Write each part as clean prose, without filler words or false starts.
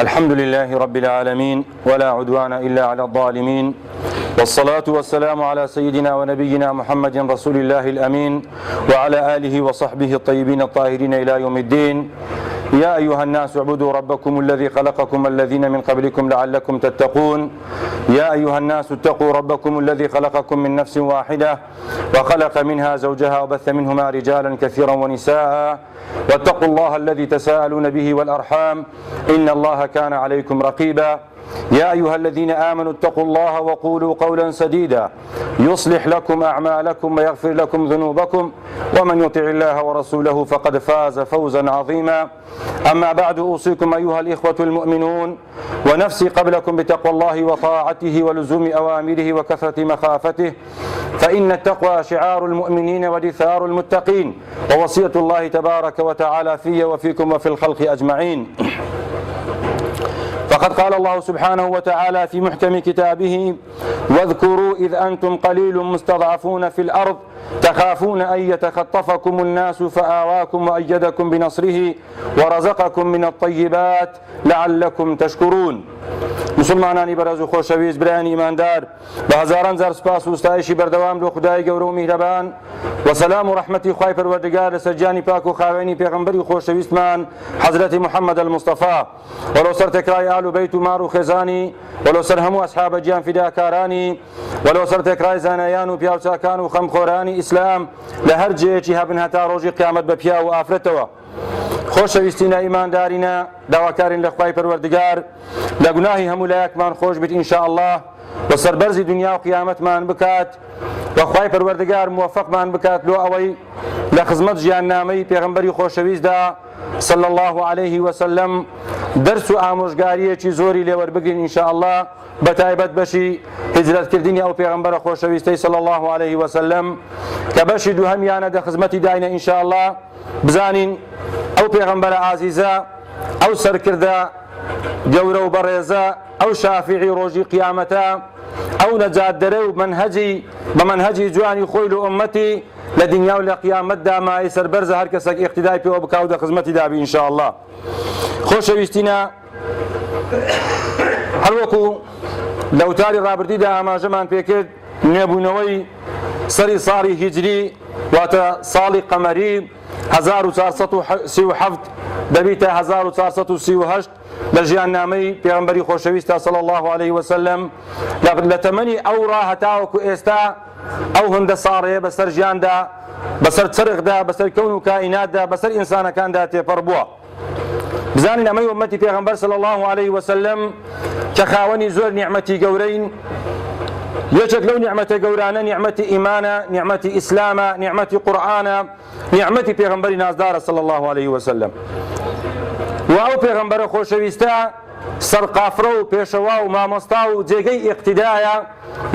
الحمد لله رب العالمين ولا عدوان إلا على الظالمين والصلاة والسلام على سيدنا ونبينا محمد رسول الله الأمين وعلى آله وصحبه الطيبين الطاهرين إلى يوم الدين. يا أيها الناس اعبدوا ربكم الذي خلقكم الذين من قبلكم لعلكم تتقون. يا أيها الناس اتقوا ربكم الذي خلقكم من نفس واحدة وخلق منها زوجها وبث منهما رجالا كثيرا ونساء واتقوا الله الذي تساءلون به والأرحام إن الله كان عليكم رقيبا. يا أيها الذين آمنوا اتقوا الله وقولوا قولا سديدا يصلح لكم أعمالكم ويغفر لكم ذنوبكم ومن يطع الله ورسوله فقد فاز فوزا عظيما. أما بعد أوصيكم أيها الإخوة المؤمنون ونفسي قبلكم بتقوى الله وطاعته ولزوم أوامره وكثرة مخافته، فإن التقوى شعار المؤمنين ودثار المتقين ووصية الله تبارك وتعالى في وفيكم وفي الخلق أجمعين. فقد قال الله سبحانه وتعالى في محكم كتابه: واذكروا إذ أنتم قليل مستضعفون في الأرض تخافون أن يتخطفكم الناس فآواكم وأيدكم بنصره ورزقكم من الطيبات لعلكم تشكرون. مسلمانانی بەڕێز و خۆشەویست، برایانی ئیماندار، بە هەزاران جار سپاس و ستایشی بەردەوام لۆ خودای گەورە و میهرەبان و سەلام و ڕەحمەتی خوای پەروەردگار لەسەر گیانی پاک و خاوێنی پێغەمبەری خۆشەویستمان حەزرەتی محەممەد المستەفا وەلۆ سەر تێکرای ئال و بەیت و مار و خێزانی، وەلۆ سەر هەموو ئەسحابە گیان فیداکارانی، وەلۆ سەر تێکرای زانایان و پیاوچاکان و خەمخۆرانی ئیسلام لە هەر جێیەکی هەبن هەتا ڕۆژی قیامەت بە پیا و ئافرەتەوە. خۆشەویستینە ئیماندارینە، داواکارین لە خوای پەروەردگار لە گوناهی هەموو لایەکمان خۆش بیت ئینشاء الله، بە سەربەرزی دنیا و قیامەتمان بکات و خوای پەروەردگار موفقمان بکات لۆ ئەوەی لە خزمەت ژیاننامەی پێغەمبەری خۆشەویستدا صلی الله عليه وسلم دەرس و ئامۆژگاریەکی زۆری لێوەربگرین ئینشاء الله، بە تایبەت بەشی هیجرەتکردنی ئەو پێغەمبەرە خۆشەویستەی صلی الله عليه وسلم کە بەشی دووهەمیانە دە خزمەتی داینە ئینشاء الله. بزانین ئەو پێغەمبەرە ئازیزە، ئەو سەرکردە گەورە و بەڕێزە، ئەو شافیعی ڕۆژی قیامەتە، ئەو نەجاتدەرە و بە منهەجی جوانی خۆی لە ئومەتی لە دنیا و لە قیامەتدا مای سەربەرزە هەر کەسێک ئیقتیدای پێوە بکا و دە خزمەتی دابی ئینشاء الله. خۆشەویستینە، هەروەکو لە وتاری ڕابردیدا ئاماژەمان پێکرد نوێبوونەوەی سەری ساڵی هیجری واتە ساڵی قەمەری 1437 دەبیتە 1438 لە ژیاننامەی پێغەمبەری خۆشەویستە صلی الله عليه وسلم. لە تەمەنی ئەوڕا هەتاوەکو ئێستا ئەو هەندە ساڕەیە بەسەر ژیاندا، بەسەر چرخدا، بەسەر کەون و کائیناتدا، بەسەر ئینسانەکاندا تێپەڕ بووە. بزانین ئەمەی ئومەتی پێغەمبەر صلی الله عليه وسلم کە خاوەنی زۆر نیعمەتی گەورەین، یەکێک لەو نیعمەتە گەورانە نیعمەتی ئیمانە، نیعمەتی ئیسلامە، نیعمەتی قورئانە، نیعمەتی پێغەمبەری نازدارە صلی الله عليه وسلم. و ئەو پێغەمبەرە خۆشەویستە سەرقافرە و پێشەوا و مامۆستا و جێگەی ئیقتیدایە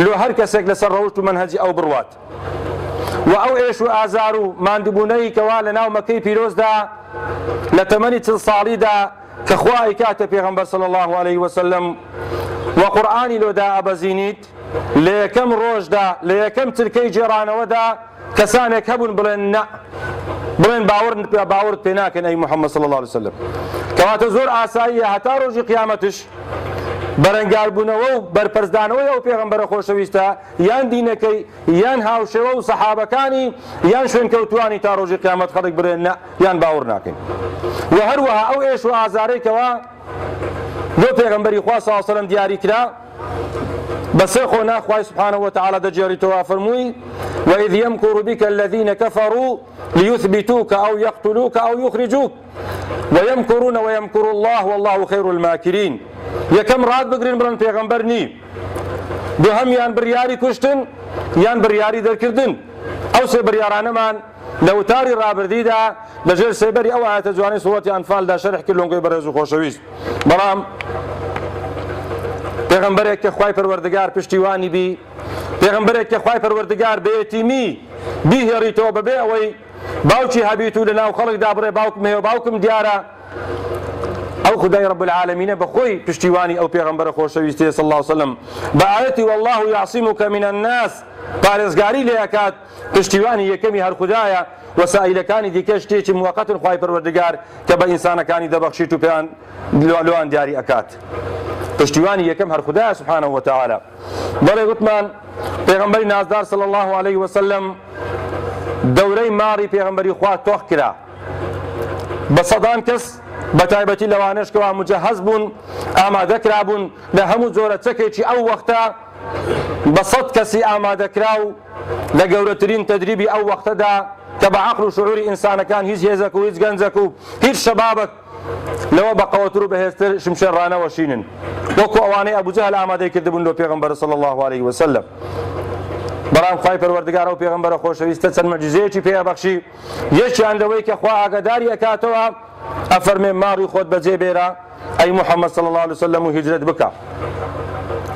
لۆ هەر کەسێک لەسەر ڕەوشت و مەنهەجی ئەو بڕوات. و ئەو ئێش و ئازار و ماندووبوونەی کەوا لە ناو مەکەی پیرۆزدا لە تەمەنی 40 ساڵیدا کە خوا ئەیکاتە پێغەمبەر صلی الله عليه وسلم و قورئانی لۆدا ئەبەزینیت، لە یەکەم ڕۆژدا لە یەکەم چرکەی جێڕانەوەدا کەسانێک هەبوون بڵێن باوەڕت پێ ناکەن ئەی محەممەد صلی الله عليه وسلم، کەواتە زۆر ئاساییە هەتا ڕۆژی قیامەتش بەرەنگاربوونەوە و بەرپەرزدانەوەی ئەو پێغەمبەرە خۆشەویستە یان دینەکەی یان هاوشێوە و سەحابەکانی یان شوێنکەوتوانی تا ڕۆژی قیامەت خەڵک بڵێن یان باوەڕ ناکەین. و هەروەها ئەو ئێش و ئازارێکەوە بۆ پێغەمبەری خوا صلی الله عليه وسلم دیاری کرا بەسێ خۆنا خوای سبحانه وتعالى دەجێڕیتەوە فەرمووی: وإذ يمكر بك الذين كفروا ليثبتوك أو يقتلوك أو يخرجوك ويمكرون ويمكر الله والله خير الماكرين. یەکەم ڕاد بگرن بڵێن پێغەمبەر نی، دووهەم یان بڕیاری کوشتن یان بڕیاری دەرکردن. ئەو سێ بڕیارانەمان لە وتاری ڕابردیدا لەژێر سێبەری ئەو ئایەتە جوانەی سوورەتی ئەنفالدا شەرح کرد لۆنگۆی بەڕێز و خۆشەویست. بەڵام پێغەمبەرێک کە خوای پەروەردگار پشتیوانی بی، پێغەمبەرێک کە خوای پەروەردگار بە یەتیمی بیهێڕیتەوە بەبێ ئەوەی باوکی هەبیت و لە ناو خەڵکدا بڕێ باوکم هەیە باوکم دیارە، ئەو خدای رب العالمینە بەخۆی پشتیوانی ئەو پێغەمبەرە خۆشەویستەیە صلی الله عليه وسلم بە ئایەتی والله یعصمک من الناس پارێزگاری لێ ئەکات پشتیوانی یەکەمی هەر خودایە وەسائلەکانی دیکە شتێکی موقەتن خوای پەروەردگار کە بە ئینسانەکانی دەبەخشیت و پێیان لەوان دیاری ئەکات پشتیوانی یەکەم هەر خودایە سبحانه وتعالى بەڵێ گوتمان پێغەمبەری نازدار صلی الله عليه وسلم دەورەی ماڕی پێغەمبەری خوا تۆخ کرا بە سەدان کەس بە تایبەتی لەوانەش کەوا مجەهەز بوون ئامادەکرا بوون لە هەموو جۆرە چەکێکی ئەو وەختە بە سەد کەسی ئامادەکرا و لە گەورەترین تەدریبی ئەو وەختەدا کە بە عەقڵ و شعوری ئینسانەکان هیچ هێزەک و هیچ گەنجەک و هیچ شەبابەک لەوە بەقەوەتر و بەهێزتر شمشێر ڕانەوەشینن وەکو ئەوانەی ئەبوجەهل ئامادەی کردبوون لۆ پێغەمبەر صلی الله عليه وسلم بەڵام خوای پەروەردگار ئەو پێغەمبەرە خۆشەویستە چەند مەعجزەیەکی پێبەخشی یەکیان لەوەی کە خوا ئاگاداری ئەکاتەوە ئەفەرمێ ماڕی خۆت بەجێ بێرە ئەی محەممەد صلی الله عليه وسلم و هیجرەت بکە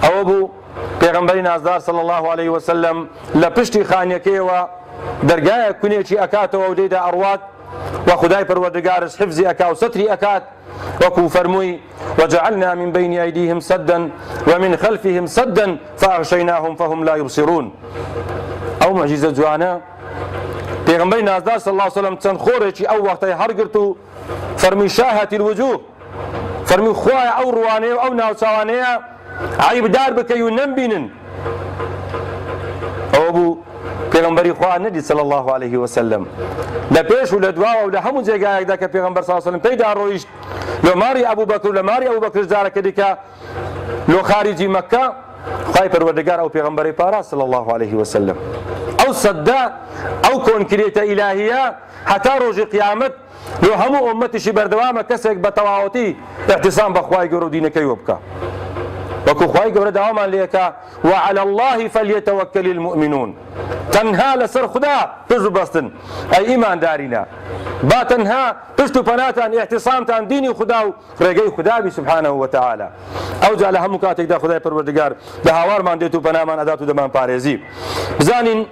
ئەوە بوو پێغەمبەری نازدار صلی الله عليه وسلم لە پشتی خانیەکەیەوە دەرگایە کونێکی ئەکاتەوە و لێدا ئەڕوات و خدای پەروەردگارش حفزی ئەکا و سەتری ئەکات وەکو فەرمووی وجعلنا من بين أيديهم سدا ومن خلفهم سدا فأغشيناهم فهم لا يبصرون ئەو مەعجیزە جوانە پێغەمبەری نازدار صلی الله عليه وسلم چەند خۆرێکی ئەو وەختەی هەرگرت و فەرمی شاهەتی الوجوه فەرمی خوایە ئەو ڕوانەیە و ئەو ناوچاوانەیە عیبدار بکەی و نەمبینن ئەوە بوو پێغەمبەری خوا نەدی صلی الله عليه وسلم لە پێش و لە دواوە و لە هەموو جێگایەکدا کە پێغەمبەر صلی الله عليه وسلم پێیدا ڕۆیشت لە ماری ئەبوبەکر و لە ماری ئەبوبەکر جارەکە دیکە لۆ خارجی مەککە خوای پەروەردگار ئەو پێغەمبەری پاراست صلی الله عليه وسلم ئەو سەددا ئەو کۆنکرێتە ئیلاهیە هەتا ڕۆژی قیامەت لۆ هەموو ئومەتیشی بەردەوامە کەسێک بە تەواوەتی احتیسام بە خوای گەورە و دینەکەی وە بکە وەکو خوای گەورە داوامان لێکە وعلى الله فليتوكل المؤمنون تەنها لەسەر خدا پشت بەستن ئەی ئیماندارینە با تەنها پشت و پەناتان احتیسامتان دینی خدا و ڕێگەی خدابی سبحانه وتعالى ئەوجا لە هەموو کاتێکدا خدای پەروەردگار لە هاوارمان دێت و پەنامان ئەدات و دەمان پارێزی بزانین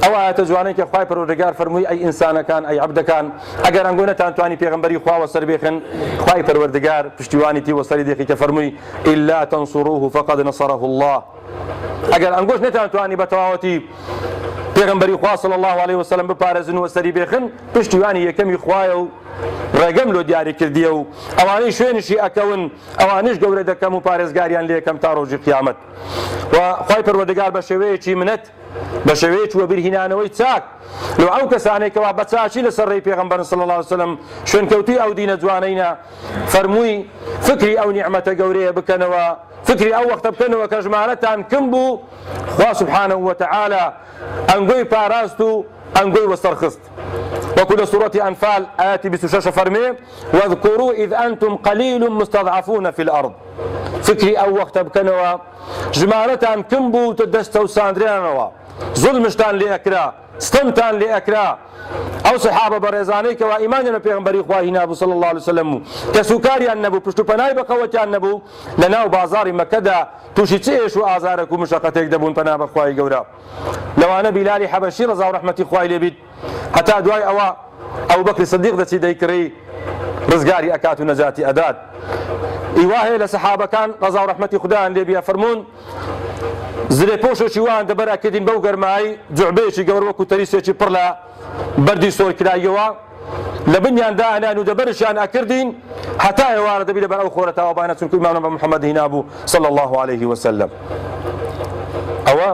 ئەو ئاەتە جوانەی کە خوای پەروەردگار فەرمووی ئەی ئینسانەکان ئەی عەبدەکان ئەگەر ئەنگۆ نەتانتوانی پێغەمبەری خوا وەسەر بێخن خوای پەروەردگار پشتیوانی تی وەسەری دێخی کە فەرمووی إلا تنصروه فقد نصره الله ئەگەر ئەنگۆش نەتانتوانی بە تەواوەتی پێغەمبەری خوا صلی الله عليه وسلم بپارێزن و وەسەری بێخن پشتیوانی یەکەمی خوایە و ڕێگەم لۆ دیاری کردیە و ئەوانەی شوێنشی ئەکەون ئەوانش گەورە دەکەم و پارێزگاریان لێ یەکەم تا ڕۆژی قیامەت و خوای پەروەردگار بە شێوەیەکی منەت بە شێوەیەکی وەبیرهێنانەوەی چاک لۆ ئەو کەسانێکەوە بە چاچی لەسەر ڕێی پێغەمبەرن صلی الله عليه وسلم شوێنکەوتی ئەو دینە جوانەینە فەرمووی فکری ئەو نیعمەتە گەورەیە بکەنەوە فکری ئەو وەختە بکەنەوە کە ژمارەتان کەم بوو خوا سبحانه وتعالى ئەنگۆی پاراست و ئەنگۆی وەسەرخست وەکو لە سوورەتی ئەنفال ئاەتی 26 فەرمێ واذكروا إذ أنتم قليل مستضعفون في الأرض فکری ئەو وەختە بکەنەوە ژمارەتان کەم بوو تە دەستە و ساندرێنەوە زوڵمشتان لێ ئەکرا ستەمتان لێ ئەکرا ئەو سەحابە بەڕێزانەی کەوا ئیمانیان بە پێغەمبەری خوا هینابوو صلی الله عليه وسلم و کە سوکاریان نەبوو پشت و پەنای بەقەوەتیان نەبوو لە ناو بازاڕی مەکەدا تووشی چێش و ئازارێک و مشەقەتێک دەبوون پەنا بە خوای گەورە لەوانە بیلالی حەبەشی ڕەزا و ڕەحمەتی خوای لێ بیت هەتا دوای ئەوە ئەبوبەکر سیدیق دەچی دەیکڕی ڕزگاری ئەکات و نەجاتی ئەدات ئیوا هەیە لە سەحابەکان ڕەزا و ڕەحمەتی خودایان لێ بیا فەرموون زرێ پۆشێکی وان دەبەرەکردین بەو گەرمایی جوعبەیەکی گەورە وەکو تەریسێکی پڕ لە بەردی سۆرکراییەوە لە بنیاندا ئەنان و دەبەرشیان ئەکردین هەتا ئێوارە دەبی لەبەر ئەو خۆرەتاوەبانە چونکو ئیمام محەممەد هینابوو صلی الله عليه وسلم ئەوە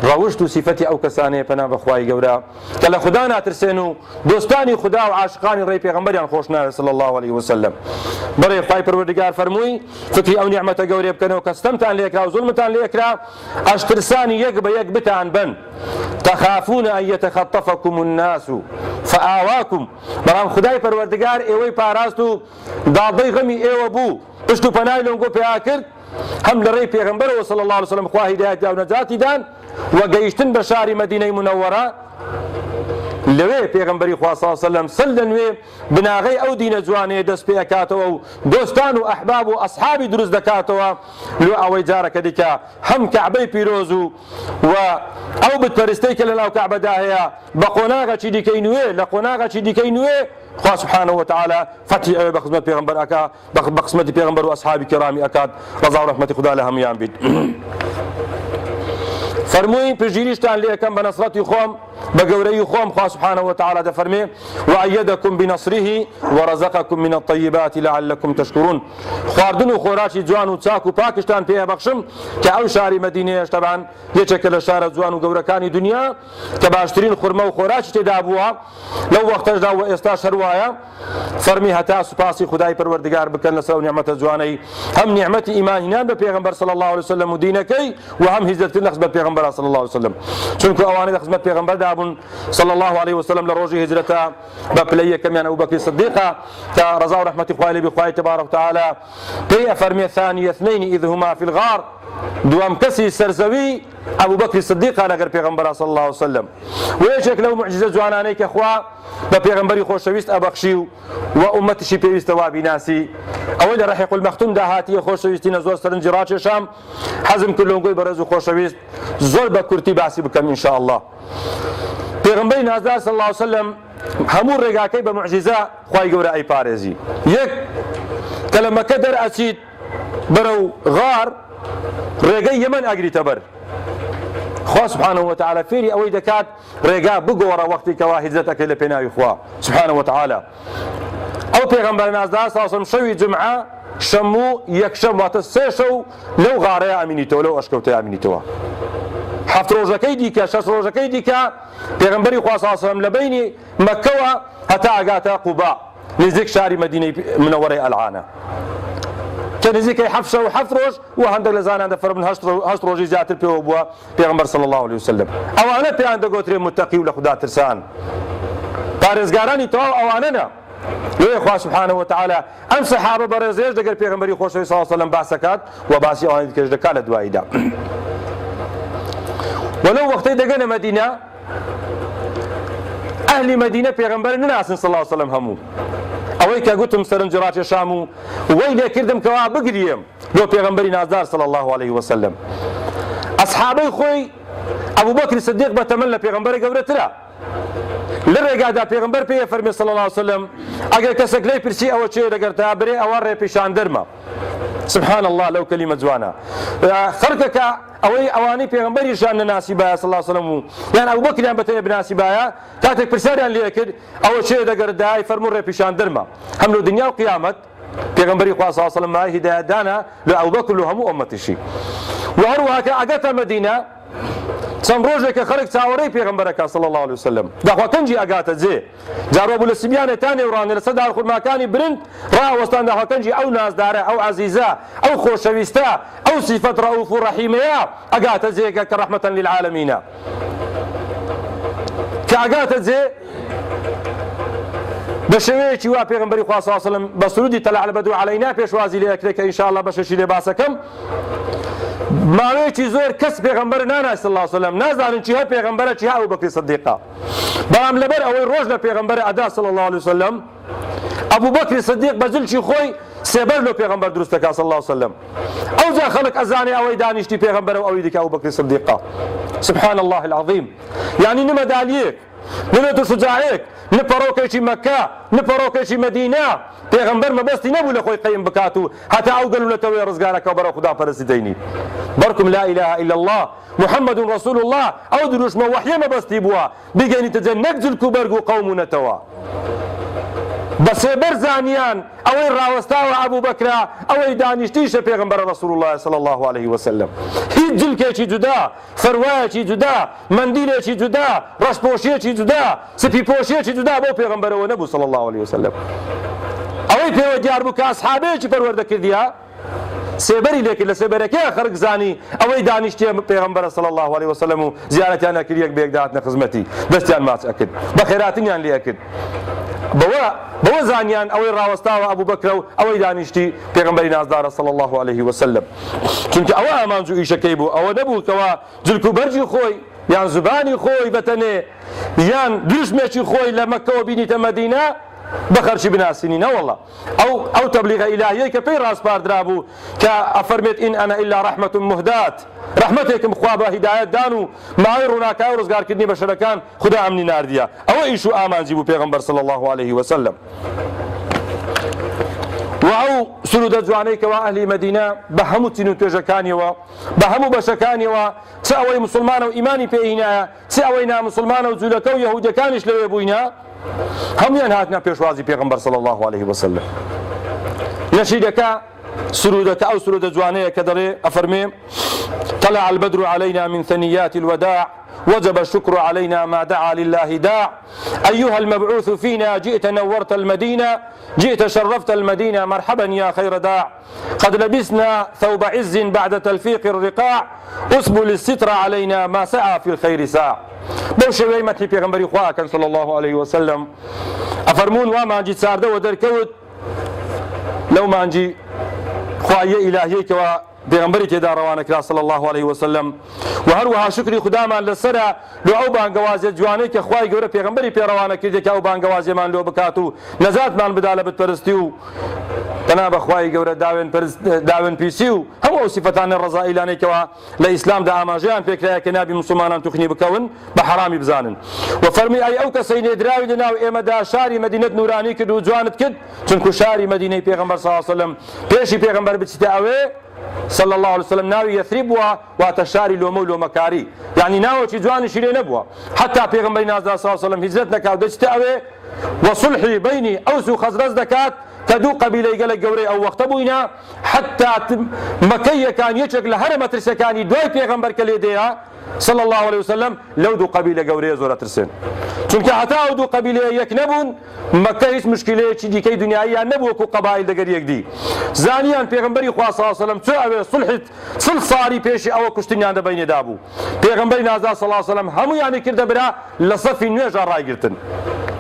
ڕەوشت و سیفەتی ئەو کەسانەیە پەنا بەخوای گەورە کە لە خوددا ناترسێن و دۆستانی خوددا و عاشقانی ڕێی پێغەمبەریان خۆش ناوێت صلی الله عليه وسلم بەڕێ خوای پەروەردگار فەرمووی فکری ئەو نیعمەتە گەورەیە بکەنەوە کە ستەمتان لێ کرا و زوڵمتان لێ کرا ئەشترسانی یەک بە یەک بتان بن تخافون أن يتخطفكم الناس فآواكم بەڵام خدای پەروەردگار ئێوەی پاراست و داڵدەی غەمی ئێوە بوو پشت و پەنای لەنگۆ پێیا کرد هەم لە ڕێی پێغەمبەرەوە صلی الله عليه وسلم خوا هیدایەتی و نەجاتی دان وەگەیشتن بە شاری مەدینەی منەوەرە لەوێ پێغەمبەری خوا صلی الله عليه وسلم سل لەنوێ بناغەی ئەو دینە جوانەیە دەست پێ ئەکاتەوە و دۆستان و ئەحباب و ئەسحابی دروست دەکاتەوە لۆ ئەوەی جارەکە دیکە هەم کەعبەی پیرۆز و ئەو بتپەرستەی کە لەناو کەعبەدا هەیە بە قۆناغەکی دیکەی نوێ لە قۆناغەکی دیکەی نوێ خوا سبحانه وتعالى فتحی ئەوێ بە خزمەت پێغەمبەر ئەکا بە قسمەتی پێغەمبەر و ئەسحابی کرامی ئەکات ڕەزا و ڕەحمەتی خوددا لە هەمویان بیت فەرمووی پشگیریشتان لێ یەکەم بە نەسڕەتی خۆم بە گەورەی خۆم خوا سبحانه وتعالى دەفەرمێ وأيدكم بنصره ورزقكم من الطيبات لعلكم تشكرون خواردن و خۆراکی جوان و چاک و پاکشتان پێ بەخشم کە ئەو شاری مەدینەیەش تەبان یەکێکە لە شارە جوان و گەورەکانی دنیا کە باشترین خورمە و خۆراکی تێدا بووە لەو وەختەشدا و ئێستاش هەر وایە فەرمی هەتا سوپاسی خودای پەروەردگار بکەن لەسەر نیعمەتە جوانەی هەم نیعمەتی ئیمانهێنان بە پێغەمبەر صلی الله عليه وسلم و دینەکەی و هەم هیجرەتکردن لە خزمەت پێغەمبەر صلی الله عليه وسلم چونکە ئەوانەی لە خزمەت پێغەمبەردا بوون صلی الله عليه وسلم لە ڕۆژی هیجرەتە بە پلەی یەکەمیان ئەبوبەکر سیدیقە کە ڕەزا و ڕەحمەتی خوای لێ بی خوای تبارەک وتعالى پێی ئەفەرمێ ثانی اثنین إذ هما في الغار دوام کەسی سەرزەوی ئەبوبەکر سیدیقە لەگەر پێغەمبەر صلی الله عليه وسلم و یەکێک لەو معجزە جوانانەی کە خوا بە پێغەمبەری خۆشەویست ئەبەخشی و ئومەتیشی پێویستە وا بیناسی ئەوەی لە ڕەحیق المەختوم داهاتیە خۆشەویستینە زۆر سەرنجی ڕاکێشام حەزم کرد لەنگۆی بەڕێز و خۆشەویست زۆر بە کورتی باسی بکەم ئینشاء الله پێغەمبەری نازدار صلی الله عليه وسلم هەموو ڕێگاکەی بە معجزە خوای گەورە ئەیپارێزی یەک کە لە مەکە دەرئەچیت بەرەو غار ڕێگەی یەمەن ئەگریتە بەر خوا سبحانه وتعالى فێری ئەوەی دەکات ڕێگا بگۆڕە وەختی کەوا هیجرەت ئەکەی لە پێناوی خوا سبحانه وتعالى ئەو پێغەمبەر نازدار صلی الله عليه وسلم شەوی جمعە شەم و یەکشەم واتە سێ شەو لەو غارەیە ئەمینیتەوە لەو ئەشکەوتەیە ئەمینیتەوە هەفت ڕۆژەکەی دیکە شەش ڕۆژەکەی دیکە پێغەمبەری خوا صلی الله عليه وسلم لە بینی مەکەوە هەتا ئەگاتە قوبا نزیک شاری مەدینەی منەوەرەی ئەلعانە کە نزیکەی حەفت شەو حەفت ڕۆژ و هەندێک لە زانان دەفەرمون هەشت ڕۆژی زیاتر پێوە بووە پێغەمبەر صلی الله عليه وسلم ئەوانە پێیان دەگوترێ متەقی و لە خوددا ترسان پارێزگارانی تەواو ئەوانەنە لێ خوا سبحانه وتعالى ئەم سەحابە بەڕێزێش دەگەر پێغەمبەری خۆشەویست صلی الله عليه وسلم باسەکات و باسی ئەوانەی دیکەش دەکات لە دواییدا ولو وەختەی دەگەنە مەدینە ئەهلی مەدینە پێغەمبەر نناسن صلی الله عليه وسلم هەموو ئەوەی کە گوتم سەرنج ڕاکێشام و وەی لێ کردم کەوا بگریم بۆ پێغەمبەری نازدار صلی الله عليه وسلم ئەسحابەی خۆی ئەبوبەکر سیدیق بەتەمەن لە پێغەمبەری گەورەترە لە ڕێگادا پێغەمبەر پێی فەرمێ صلی الله عليه وسلم ئەگەر کەسێک لێی پرسی ئەوە چێ دەگەرتا برێ ئەوە ڕێپیشان دەرمە سبحان الله لەو کەلیمە جوانە خەڵکەکە ئەوەی ئەوانەی پێغەمبەریشان نەناسی بایە صلی الله عليه وسلم و یان ئەبوبەکریان بەتەنێ بناسی بایە کاتێک پرسیاریان لێ کرد ئەوە چێ دەگەردای فەرموو ڕێپیشان دەرمە هەم لە دنیا و قیامەت پێغەمبەری خوا صلی الله عليه وسلم مای هیدایەت دانا لە ئەبوبەکر و هەموو ئومەتیشی و هەروەها کە ئەگەتە مەدینە چەند ڕۆژێکە خەڵک چاوەڕێی پێغەمبەرەکە صلی الله عليه وسلم داخوا کەنجی ئەگاتە جێ جارۆ بوو لە سیبیانێتان نێوڕانێ لەسەر دارخورماکانی برند ڕائوەستان داخوا کەنجی ئەو نازدارە ئەو عەزیزە ئەو خۆشەویستە ئەو سیفەت ڕەئوف و ڕەحیمەیە ئەگاتە جێگە کە ڕەحمەتەن للعالەمینە کە ئەگاتە جێ بە شێوەیەکی وا پێغەمبەری خوا صلی الله عليه وسلم بە سرودی تەلع البەدر عەلەینا پێشوازی لێ ئەکرێت کە ئینشاءالله بەشێکی لێ باسەکەم ماوەیەکی زۆر کەس پێغەمبەر ناناسی صلی الله عليه وسلم نازانن چی هە پێغەمبەرە چی هە ئەبوبەکر سیدیقە بەڵام لەبەر ئەوەی ڕۆژ لە پێغەمبەرە ئەدا صلی الله عليه وسلم ئەبوبەکر سیدیق بە جلکی خۆی سێبەر لە پێغەمبەر دروست دەکات صلی الله عليه وسلم ئەوجا خەڵک ئەزانێ ئەوەی دانیشتی پێغەمبەرە و ئەوەی دیکە ئەبوبەکر سیدیقە سبحان الله العظیم یعنی نە مەدالیەک نە شجاعەیەک نە پەڕۆکێکی مەکە نە پەڕۆکێکی مەدینە پێغەمبەر مەبەستی نەبوو لە خۆی قەیم بکات و هەتا ئەو گەلوولەتەوەی ڕزگارەکە و بەرەو خوداپەرستی دەینی بەڕکم لا إله إلا الله محمد رسول الله ئەو دروشمە وەحیە مەبەستی بووە بگەینیتە جێ نەک جلک و بەرگ و قەومونەتەوە بە سێبەر زانیان ئەوەی ڕاوەستاوە ئەبوبەکرا ئەوەی دانیشتیشە پێغەمبەر رسول الله صلی الله عليه وسلم هیچ جلکێکی جودا فەروایەکی جودا مەندیلێکی جودا ڕەشپۆشیەکی جودا سپیپۆشیەکی جودا بۆ پێغەمبەرەوە نەبوو صلی الله عليه وسلم ئەوەی پێوە دیار بوو کە ئەسحابەیەکی پەروەردەکردیە سێبەری لێکرد لە سێبەرەکەی خەڵک زانی ئەوەی دانیشتیە پێغەمبەر صلی الله عليه وسلم و زیارەتیان ئەکرد یەک بە یەک داهاتنە خزمەتی دەستیان ماچ ئەکرد بە خێراتنیان لێ ئەکرد بەوە زانیان ئەوەی ڕاوەستاوە ئەبوبەکرە و ئەوەی دانیشتی پێغەمبەری نازدارە صلی الله عليه وسلم چونکە ئەوە ئامانج و ئیشەکەی بوو ئەوە نەبوو کەوا جلک و بەرجی خۆی یان زبانی خۆی بەتەنێ یان دروشمێکی خۆی لە مەکەوە بینیتە مەدینە بەخەرچی بناسینی نەوەڵڵا ئەو تەبلیغە ئیلاهیەی کە پێی ڕاستپاردرا بوو کە ئەفەرمێت ئین ئەنە ئیلا ڕەحمەت مهدات ڕەحمەتێکم خوا بە هیدایەت دان و ماوەی ڕووناکای و ڕزگارکردنی بەشەرەکان خوددا ئەمنی ناردیە ئەوە ئیش و ئامانجی بوو پێغەمبەر صلی الله عليه وسلم وأو سرود جوانيك وأهل مدينة بهمو تنو توجكانيوا بهمو بشكانيوا تأوي مسلمان وإيماني بينا تأوينا مسلمان وزولكو يهود كانش لو يبوينا هم ينهاتنا بيشوازي بيغمبر صلى الله عليه وسلم نشيدك سرودك أو سرود جوانيك كدري أفرمي طلع البدر علينا من ثنيات الوداع وجب الشكر علينا ما دعا لله داع أيها المبعوث فينا جئت نورت المدينة جئت شرفت المدينة مرحبا يا خير داع قد لبسنا ثوب عز بعد تلفيق الرقاع أسبل الستر علينا ما سعى في الخير ساع بوشوي متي بيغمبري خواكا صلى الله عليه وسلم أفرمون وما جيت سارده ودركوت لو ما نجي خواهي إلهيك و بيغمبري تيدا روانك لا صلى الله عليه وسلم وهروها شكري خداما للسرع لو او بانقوازي جوانيك خواهي قورا بيغمبري بيروانك كردك او بانقوازي من لو بكاتو نزات من بدالة بتبرستيو تناب خواهي قورا داون بيسيو هم او صفتان الرزائلانيك و لإسلام دا آماجيان فكرة كنابي مسلمان تخني بكون بحرامي بزانن وفرمي اي او كسين ادراوي لناو ايما دا شاري مدينة نوراني كدو جوانت كد چونكو شاري مدينة بيغمبر صلى الله عليه وسلم بيشي بيغمبر بتستاوي صلى الله عليه وسلم ناوي يثرب وتشاري لومو لومكاري يعني ناوي جواني شيري نبوه حتى بيغمبر نازل صلى الله عليه وسلم هجرتنا كاو دستاوي وصلحي بيني اوس وخزرز دكات كدو قبيله قال قوري او وقت بوينا حتى مكيه كان يشك لهرم ترسكاني دوي بيغمبر كليديا صلى الله عليه وسلم لو دو قبيله قوري زوره ترسن چونك حتى او دو قبيله يك نبون مكه هیچ مشكله چي دي كي دنيايا نبو كو قبائل دغر يك دي زانيان پیغمبري خوا صلى الله عليه وسلم تو او صلح صل صاري بيشي او كشتنيان بين دابو پیغمبري نازل صلى الله عليه وسلم هم يعني كرد برا لصف نيجا رايغرتن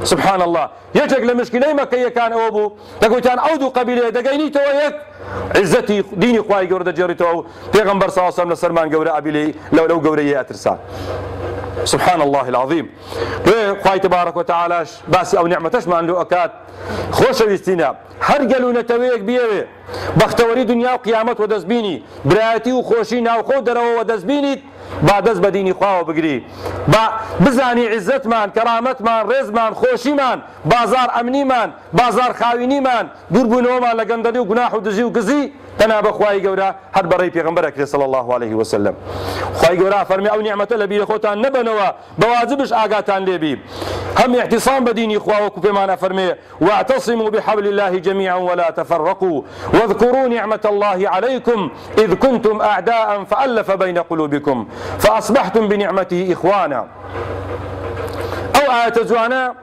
سبحان الله يجك لمشكله مكه كان ابو تقولتان اودو قبيله دغيني تو يك عزتي ديني خواي جورد جريتو پیغمبر صلى الله عليه وسلم سلمان جورا ابيلي لو جوري اترسال سبحان الله العظيم خواي تبارك وتعالى باسي او نعمتش ما عنده اكاد خوش ويستينا هرجلو نتويك بيوي بختوري دنيا وقيامت ودزبيني براتي وخوشي ناو خو درو ودزبيني بعد از بديني خواه بگري بزاني عزت من كرامت من رز من خوشي من بازار امني من بازار خاويني من دربونو من لگنددي و گناح و دزي و قزي تناب خواهي قورا هر بري پیغمبرك صلى الله عليه وسلم خواهي قورا فرمي او نعمت لبي لخوتان نبنوا بواجبش آقاتان لبي هم اعتصام بديني خواه وكو بمانا فرمي واعتصموا بحبل الله جميعا ولا تفرقوا واذكروا نعمة الله عليكم إذ كنتم أعداء فألف بين قلوبكم فأصبحتم بنعمته إخوانا أو آية جوانا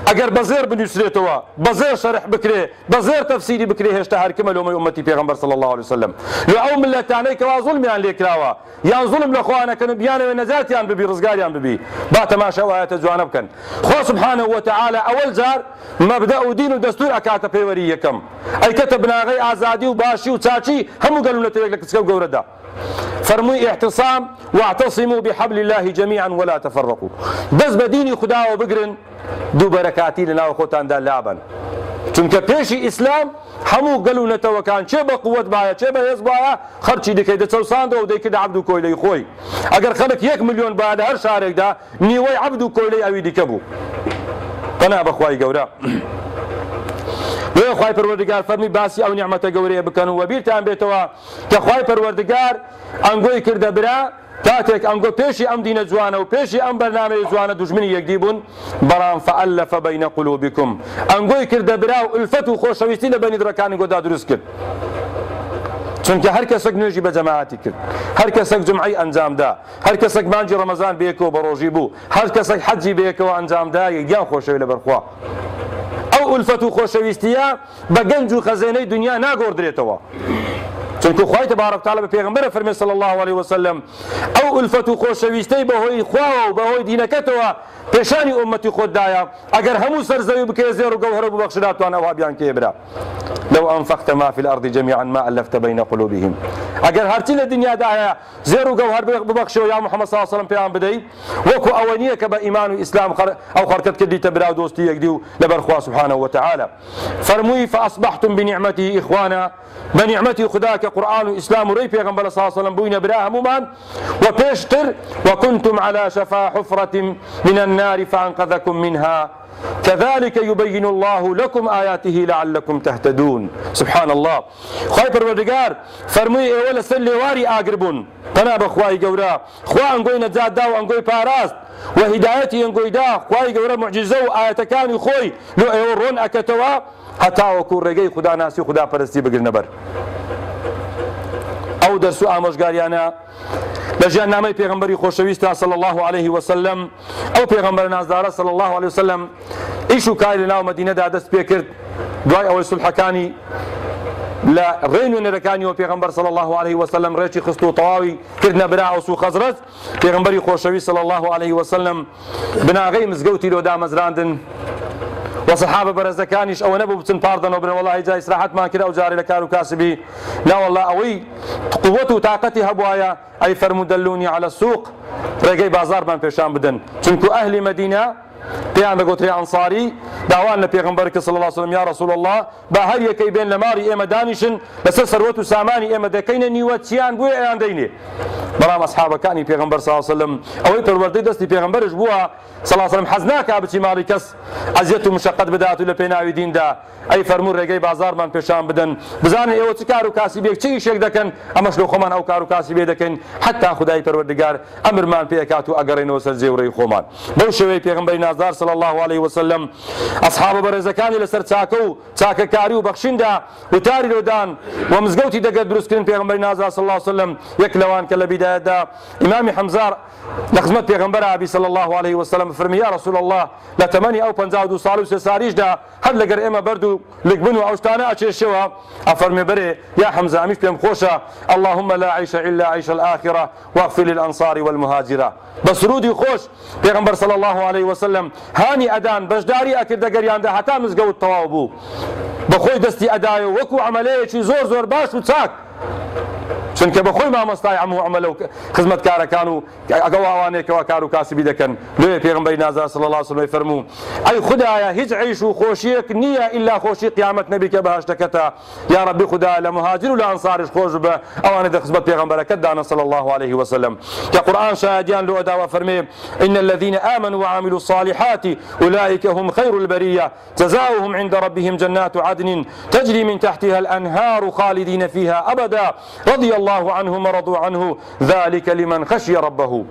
اگر بزر بنووسێتەوە بزر شرح بکرێ بزر تفسیری بکرێ هێشتا هەرکەمە لۆمەی ئومەتی پێغەمبەر صلی الله عليه وسلم لە ئەو ملەتانەی کەوا زوڵمیان لێکراوە یان زوڵم لە خۆیانەکەن و بیانەوێ نەجاتیان ببی ڕزگاریان ببی با تەماشا ئەو ئاەتە جوانە بکەن خۆ سبحانه وتعالى ئەوەل جار مەبدە و دین و دەستور ئەکاتە پەیوەری یەکەم ئەیکەتە بناغەی ئازادی و باشی و چاچی هەموو گەلوونەتەوێک لە کچکە و گەورەدا فرمووی اعتصام واعتصموا بحبل الله جميعا ولا تفرقوا بس بديني خداوە بگرن دوو بەرەکاتی لەناو خۆتاندا لابن چونکە پێشی ئیسلام هەموو گەلوونەتەوەکان چێ بە قووەت بایە چێ بە هێز بایە خەرچی دەکەی دەچەوساندەوە و دەیکرد عەبد و کۆیلەی خۆی ئەگەر خەڵک 1 ملیۆن بایە لە هەر شارێکدا نیوەی عەبد و کۆیلەی ئەوی دیکە بوو پەنا بەخوای گەورە خوای پەروەردگار فەرمی باسی ئەو نیعمەتە گەورەیە بکەن و بیرتان بێتەوە کە خوای پەروەردگار ئەنگۆی کردە برا کاتێک ئەنگۆ پێشی ئەم دینە جوانە و پێشی ئەم بەرنامەی جوانە دوژمنی یەکدی بوون بەڵام فەئەلەفە بەینە قولوبکم ئەنگۆی کردە برا و ئولفەت و خۆشەویستی لە بەنی دڕەکانی گۆدا دروست کرد چونکە هەر کەسێک نوێژی بە جەماعەتی کرد هەر کەسێک جمعەی ئەنجامدا هەر کەسێک مانجی ڕەمەزان بەیەکەوە بە ڕۆژی بوو هەر کەسێک حەجی بەیەکەوە ئەنجامدا یەکیان خۆشەوی لەبەرخوا ئەو ئولفەت و خۆشەویستیە بە گەنج و خەزێنەی دنیا ناگۆڕدرێتەوە چونکە خوای تبارک تعالی بە پێغەمبەرە فەرمێ صلی الله عليه وسلم ئەو ئولفەت و خۆشەویستەی بەهۆی خواوە و بەهۆی دینەکەتەوە پێشانی ئومەتی خۆتدایە ئەگەر هەموو سەرزەوی بکەی زێر و گەوهەر و ببەخشی ناتوانە ئەوها بیان کێبرا لو أنفقت ما في الأرض جميعا ما ألفت بين قلوبهم أجر هرتي الدنيا داعية زيرو جوهر ببخشوا يا محمد صلى الله عليه وسلم بيان بدي وكو أولية كبا إيمان وإسلام أو خركت كدي تبرا دوستي يجديو لبرخوا سبحانه وتعالى فرموي فأصبحتم بنعمته إخوانا بنعمته خداك قرآن وإسلام وري پیغمبر صلى الله عليه وسلم بوين براها ممان وبيشتر وكنتم على شفا حفرة من النار فأنقذكم منها كذلك يبين الله لكم آياته لعلكم تهتدون. سبحان الله. خواهی پروردگار فرمووی ئێوە لەسەر لێواری ئاگر بوون پەنا بە خوای گەورە، خوا ئەنگۆی نەجات دا و ئەنگۆی پاراست و هیدایەتی ئەنگۆیدا، خوای گەورە موعجزە و ئاەتەکانی خۆی لۆ ئێوە ڕۆن ئەکەتەوە هەتاوەکو ڕێگەی خوداناسی و خوداپەرستی بگرنە بەر. ئەو دەرس و ئامۆژگاریانە لە ژیاننامەی پێغەمبەری خۆشەویستە صلی الله عليه وسلم. ئەو پێغەمبەر نازدارە صلی الله عليه وسلم ئیش و کاری لەناو مەدینەدا دەست پێ کرد دوای ئەوەی سولحەکانی لە ڕێ نوێنەرەکانیەوە پێغەمبەر صلی الله عليه وسلم ڕێکی خست و تەواوی کردنە برا ئەوس و خەزرەج. پێغەمبەری خۆشەویست صلی الله عليه وسلم بناغەی مزگەوتی لۆ دامەزراندن وصحابة برزكانيش أو نبو بتن باردن وبن والله جاي إسراحات ما كده وجاري لكارو كاسبي لا والله أوي قوته وطاقتي هبوايا أي فرمو دلوني على السوق رجعي بازار من بيشان بدن تنكو أهل مدينة بيان بقولي أنصاري دعوان لبيغمبرك صلى الله عليه وسلم يا رسول الله بهر يكي بين لماري إما دانشن بس ثروته ساماني إما دكين نيواتيان بوي أيان ديني بلام أصحابه كاني بيغمبر صلى الله عليه وسلم أوي پروردي دستي بيغمبرش بوها صلى الله عليه وسلم حزناك أبتي مالي كس عزيته مشقت بداته لبيناوي دين دا أي فرمو رجعي بازار من بيشان بدن بزاني إيوه تكارو كاسبيك چي شيك دكن أمش لو خمان أو كارو كاسبي دكن حتى خداي پروردگار أمر مان بيكاتو أجرين وسرزي وري خمان بوشوي بيغمبري نازدار صلى الله عليه وسلم أصحاب برزكاني لسر تاكو تاكا كاريو بخشندا وتاري لودان ومزقوتي دقا دروسكرين بيغمبري نازدار صلى الله عليه وسلم يكلوان كلا بداية دا إمامي حمزار لخزمت بيغمبر أبي صلى الله عليه وسلم فرمي يا رسول الله لا تمني أو بنزاودو صالو سساريش دا هل لقر إما بردو لقبنو أوشتانا أشيشوا أفرمي بري يا حمزة أميش بيم خوشا اللهم لا عيش إلا عيش الآخرة واغفر للأنصار والمهاجرة بس رودي خوش بيغمبر صلى الله عليه وسلم هاني أدان بجداري أكد دقريان دا حتى مزقو التواوبو بخوي دستي أدايو وكو عملية شي زور زور باش وتساك چونکە بەخۆی مامۆستای هەموو عەمەلە و خزمەتکارەکان و ئەگەڵ ئەوانەیەکەوە کار و کاسبی دەکەن لێ پێغەمبەری نازدار صلی الله علیه وسلم فەرموو ئەی خودایە هیچ عیش و خۆشیەک نییە ئیلا خۆشی قیامەت نەبی کە بەهەشتەکەتە یا رەبی خودایە لە مهاجر و لە ئەنساریش خۆش بە ئەوانە دە خزمەت پێغەمبەرەکەت دانا صلی الله عليه وسلم کە قورئان شاهدیان لۆ ئەداوە فەرمێ إن الذين آمنوا وعملوا الصالحات أولئك هم خير البرية جزاؤهم عند ربهم جنات عدن تجري من تحتها الأنهار خالدين فيها أبدا رضي الله عنهم ورضوا عنه ذلك لمن خشي ربه.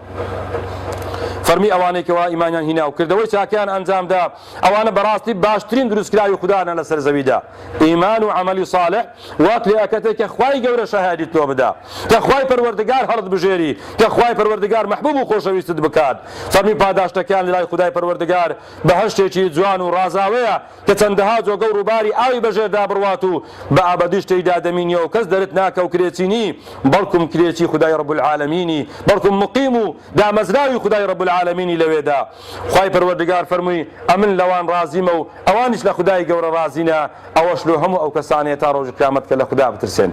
فرمي أوانيك وإيمانيان هنا وكردوي شاكيان أنجام دا أوانا براستي باشترين دروس كلاوي خدانا لسر زويدا إيمان وعمل صالح واتلي أكتك كخواي قورة شهادة توبدا كخواي پروردگار هرد بجيري كخواي پروردگار محبوب وخوشويست بكاد. فرمي پاداشتكيان للاي خداي پروردگار بهشتي جوان ورازاوية كتندها جو قورو باري آوي بجير دا برواتو بأبدشتي دا دمينيو وكز درتناك وكريتيني بلكم كريتي خداي رب العالمين بلكم مقيمو دا مزلاوي خداي رب العالمين لويدا خواي پروردگار فرمي امن لوان رازيمو اوانش لخداي قور رازينا اوش لهم او كسانيه تاروج قيامتك لخدا بترسن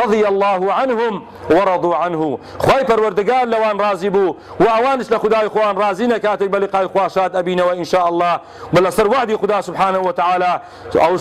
رضي الله عنهم ورضوا عنه خواي پروردگار لوان رازيبو واوانش لخداي خوان رازينا كاتب بلقاء خواشات ابينا وان شاء الله بل سر وعدي خدا سبحانه وتعالى او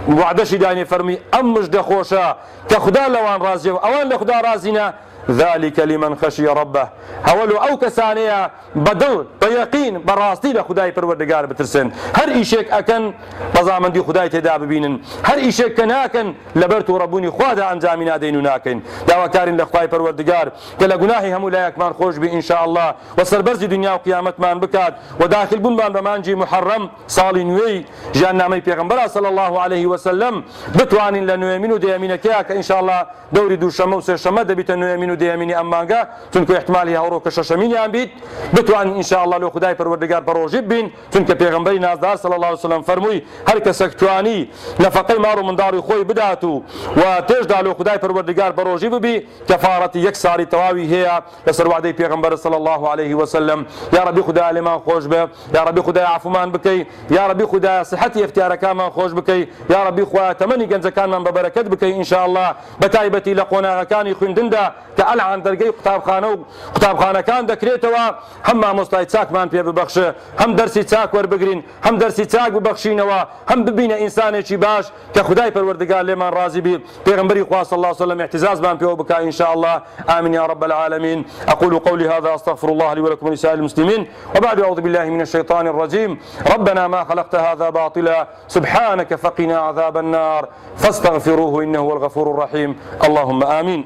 وعدش داني فرمي امش دخوشا كخدا لوان رازيو اوان لخدا رازينا ذلك لمن خشي ربه هولو او كسانيه بدل بيقين براستي لخداي پروردگار بترسن هر ايشك اكن بزامن دي خداي تدا ببينن هر ايشك كناكن لبرتو ربوني خوادا انجامنا دينو ناكن داوا كارين لخداي پروردگار كلا گناهي هم لا يكمان خوش بي ان شاء الله وسربرز دنيا وقيامت مان بكاد وداخل بن مان بمانجي محرم صالي نوي جهنمي پیغمبر صلى الله عليه وسلم بتوانين لنويمينو ديامينك ان شاء الله دوري دو شموس شمد بتنويمينو دياميني امانغا چونكو احتمالي هورو كششمين يان بيت بتوان ان شاء الله لو خداي پروردگار بروجب بين چونكو پیغمبري نازدار صلى الله عليه وسلم فرموي هر كسك تواني نفقي مارو من داري خوي بداتو وتجدا لو خداي پروردگار بروجب بي كفاره يكساري تواوي هي لسر وعدي پیغمبر صلى الله عليه وسلم يا ربي خداي لما خوش به يا ربي خداي عفو مان بكي يا ربي خداي صحتي اختيارك ما خوش بكي يا ربي خوا تمني جنز كان من ببركت بكي ان شاء الله بتايبتي لقونا كان يخندندا ئەلعان دەرگەی قوتابخانە و قوتابخانەکان دەکرێتەوە هەم مامۆستای چاکمان پێ ببەخشە، هەم دەرسی چاک وەربگرین، هەم دەرسی چاک ببەخشینەوە، هەم ببینە ئینسانێکی باش کە خودای پەروەردگار لێمان ڕازی بی. پێغەمبەری خوا صلی الله علیه وسلم اعتزازمان پێوە بکە إن شاء الله. آمين يا رب العالمين. أقول قولي هذا أستغفر الله لي ولكم ولسائر المسلمين، وبعد أعوذ بالله من الشيطان الرجيم. ربنا ما خلقت هذا باطلا سبحانك فقنا عذاب النار فاستغفروه إنه هو الغفور الرحيم. اللهم آمين.